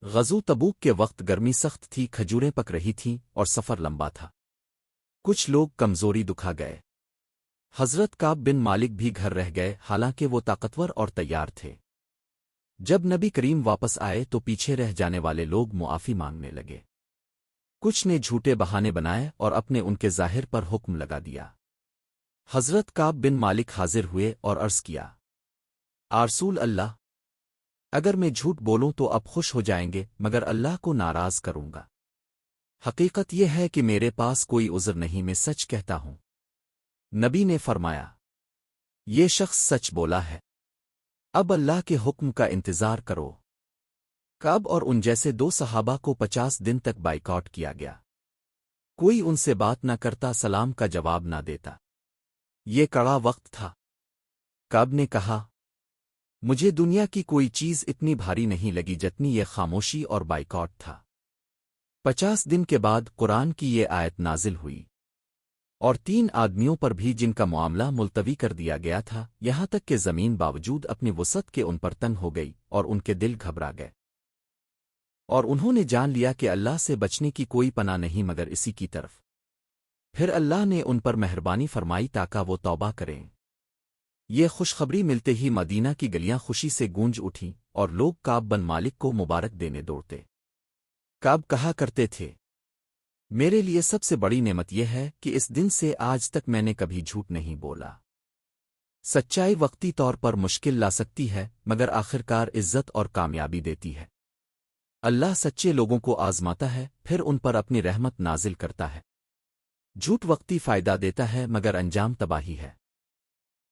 غزو تبوک کے وقت گرمی سخت تھی، کھجوریں پک رہی تھیں اور سفر لمبا تھا۔ کچھ لوگ کمزوری دکھا گئے۔ حضرت کعب بن مالک بھی گھر رہ گئے، حالانکہ وہ طاقتور اور تیار تھے۔ جب نبی کریم واپس آئے تو پیچھے رہ جانے والے لوگ معافی مانگنے لگے۔ کچھ نے جھوٹے بہانے بنائے اور اپنے ان کے ظاہر پر حکم لگا دیا۔ حضرت کعب بن مالک حاضر ہوئے اور عرض کیا، رسول اللہ، اگر میں جھوٹ بولوں تو اب خوش ہو جائیں گے، مگر اللہ کو ناراض کروں گا۔ حقیقت یہ ہے کہ میرے پاس کوئی عذر نہیں، میں سچ کہتا ہوں۔ نبی نے فرمایا، یہ شخص سچ بولا ہے، اب اللہ کے حکم کا انتظار کرو۔ کعب اور ان جیسے 2 صحابہ کو 50 دن تک بائیکاٹ کیا گیا۔ کوئی ان سے بات نہ کرتا، سلام کا جواب نہ دیتا۔ یہ کڑا وقت تھا۔ کعب نے کہا، مجھے دنیا کی کوئی چیز اتنی بھاری نہیں لگی جتنی یہ خاموشی اور بائیکاٹ تھا۔ 50 دن کے بعد قرآن کی یہ آیت نازل ہوئی، اور 3 آدمیوں پر بھی جن کا معاملہ ملتوی کر دیا گیا تھا، یہاں تک کہ زمین باوجود اپنی وسعت کے ان پر تنگ ہو گئی اور ان کے دل گھبرا گئے، اور انہوں نے جان لیا کہ اللہ سے بچنے کی کوئی پناہ نہیں مگر اسی کی طرف۔ پھر اللہ نے ان پر مہربانی فرمائی تاکہ وہ توبہ کریں۔ یہ خوشخبری ملتے ہی مدینہ کی گلیاں خوشی سے گونج اٹھیں اور لوگ کعب بن مالک کو مبارک دینے دوڑتے۔ کعب کہا کرتے تھے، میرے لیے سب سے بڑی نعمت یہ ہے کہ اس دن سے آج تک میں نے کبھی جھوٹ نہیں بولا۔ سچائی وقتی طور پر مشکل لا سکتی ہے، مگر آخرکار عزت اور کامیابی دیتی ہے۔ اللہ سچے لوگوں کو آزماتا ہے، پھر ان پر اپنی رحمت نازل کرتا ہے۔ جھوٹ وقتی فائدہ دیتا ہے مگر انجام تباہی ہے۔